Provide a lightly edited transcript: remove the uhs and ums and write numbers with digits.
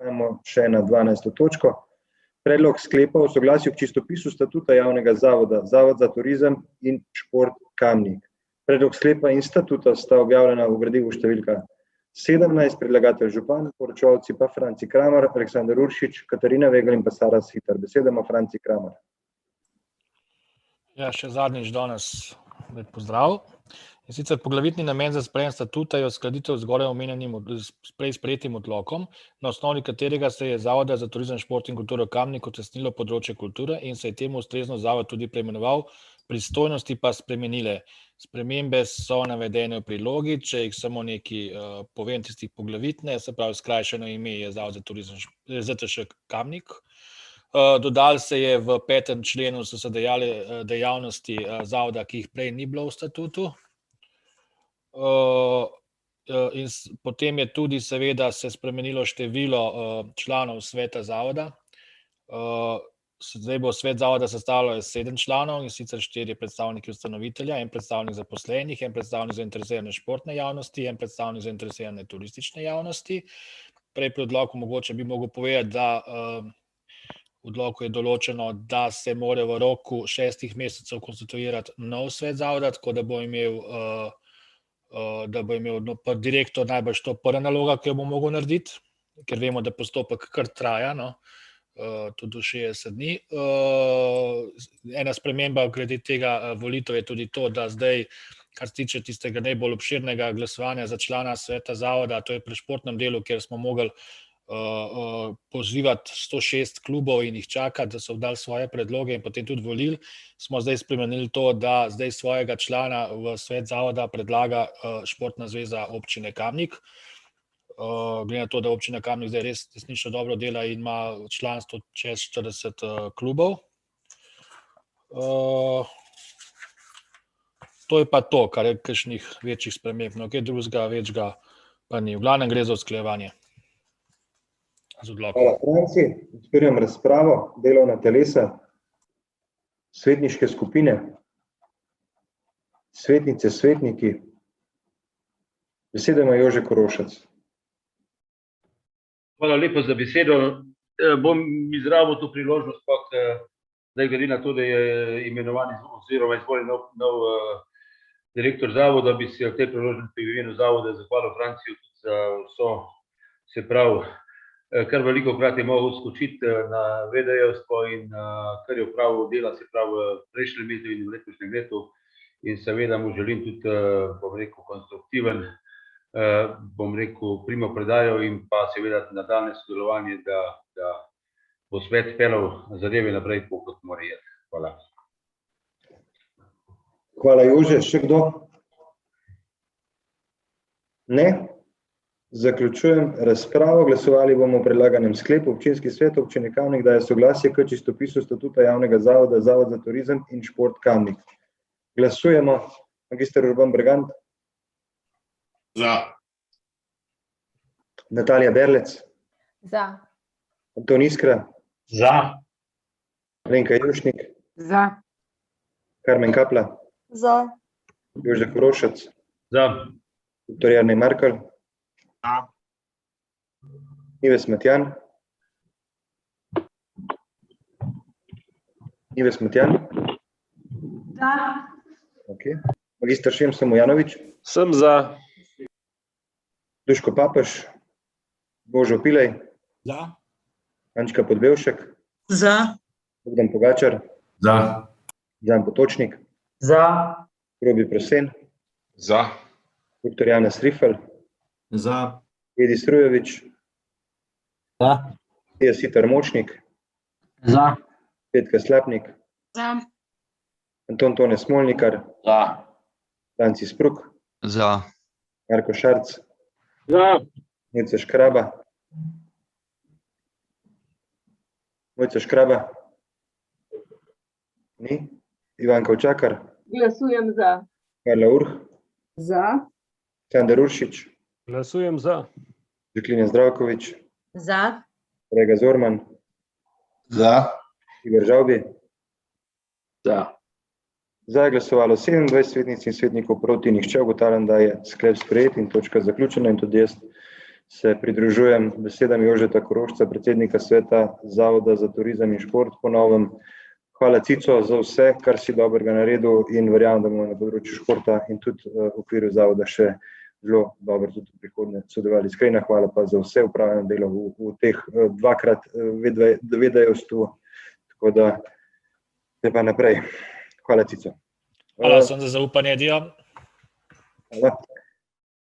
Prehajamo še na 12. točko. Predlog sklepa o soglasju k čistopisu statuta javnega zavoda, Zavod za turizem in šport Kamnik. Predlog sklepa in statuta sta objavljena v gradivu številka 17, predlagatelj župan, poročevalci pa Franci Kramer, Aleksander Uršič, Katarina Vegel in pa Sara Sihtar. Besedo ima Franci Kramer. Ja, še zadnjič danes lep pozdrav. In sicer poglavitni namen za sprejem statuta je uskladitev z zgoraj omenjenim prej sprejetim odlokom, na osnovi katerega se je Zavoda za turizem, šport in kulturo Kamnik utesnilo področje kulture in se je temu ustrezno zavod tudi preimenoval, pristojnosti pa spremenile. Spremembe so navedene v prilogi, če jih samo nekaj povem tistih poglavitne, se pravi skrajšano ime je Zavod za turizem ZTŠ Kamnik. Dodali se je v 5. členu so se dejale dejavnosti zavoda, ki jih prej ni bilo v statutu. In potem je tudi seveda se spremenilo število članov sveta zavoda. Zdaj bo svet zavoda sestavljalo 7 članov, in sicer 4 predstavniki ustanovitelja, en predstavnik zaposlenih, en predstavnik zainteresirane športne javnosti, en predstavnik zainteresirane turistične javnosti. Prej pri odloku mogoče bi mogel povedati, da v odloku je določeno, da se mora v roku 6 mesecev konstituirati nov svet zavoda, tako da bo imel direktor najbrž to prva naloga, ki jo bo mogel narediti, ker vemo, da postopek kar traja, tudi do 60 dni. Ena sprememba glede tega volitev je tudi to, da zdaj, kar se tiče tistega najbolj obširnega glasovanja za člana sveta zavoda, to je pri športnem delu, kjer smo mogli pozivati 106 klubov in jih čakati, da so dali svoje predloge in potem tudi volili, smo zdaj spremenili to, da zdaj svojega člana v svet zavoda predlaga Športna zveza občine Kamnik. Glede na to, da občina Kamnik zdaj res resnično dobro dela in ima članstvo čez 40 klubov. To je pa to, kar je kakšnih večjih sprememb, kaj drugega večjega pa ni. V glavnem gre za usklajevanje. Hvala, Franci. Odpiram razpravo, delovna telesa, svetniške skupine, svetnice, svetniki. Besedo ima Jože Korošec. Hvala lepa za besedo. Bom izrabil to priložnost, zdaj glede na to, da je imenovan oziroma izvoljen nov direktor zavoda, bi se v tej priložnosti v imenu zavoda zahvalil Franciju za vso, se pravi, kar veliko krat je mogel skočiti na vedejevstvo in kar je upravil dela, se pravi v prejšnjem letu in v letošnjem letu, in seveda mu želim tudi, bom rekel, konstruktiven, bom rekel, primopredajo in pa seveda nadaljnje sodelovanje, da bo svet peljal zadeve naprej, kot mora iti. Hvala. Hvala, Jože. Še kdo? Ne? Zaključujem razpravo. Glasovali bomo o predlaganem sklepu. Občinski svet občine Kamnik daje soglasje k čistopisu statuta javnega zavoda, Zavod za turizem in šport Kamnik. Glasujemo. Magister Urban Bregant. Za. Natalija Berlec. Za. Anton Iskra. Za. Alenka Jušnik. Za. Karmen Kapla. Za. Jože Korošec. Za. Dr. Jernej Markelj. Za. Ives Matjan. Ives Matjan. Za. Okay. Magister Šem Samojanovič. Sem za. Duško Papež. Božo Pilej. Za. Ančka Podbevšek. Za. Bogdan Pogačar. Za. Jan Potočnik. Za. Robi Prosen. Za. Dr. Janez Rifel. Za. Edi Strujevič. Za. Tija Sihtar Močnik. Za. Petka Slapnik. Za. Anton Tone Smolnikar. Za. Franci Spruk. Za. Marko Šarc. Za. Mojca Škraba. Mojca Škraba. Ni. Ivanka Učakar. Glasujem za. Karla Urh. Za. Sander Uršič. Glasujem za. Žeklina Zdravkovič. Za. Rega Zorman. Za. Igor Žavbi. Za. Za je glasovalo 27 svetnic in svetnikov, proti nihče. Ugotavljam, da je sklep sprejet in točka zaključena, in tudi jaz se pridružujem besedam Jožeta Korošca, predsednika sveta Zavoda za turizem in šport po novem. Hvala Cico za vse, kar si dobrega naredil in verjamem, da bomo na področju športa in tudi v okviru zavoda še zelo dobro tudi v prihodnje sodelovali. Iskrena hvala pa za vse upravljeno delo v teh dvakrat vedajevstvu, tako da te pa naprej. Hvala Cico. Hvala sem za zaupanje, Dio. Hvala.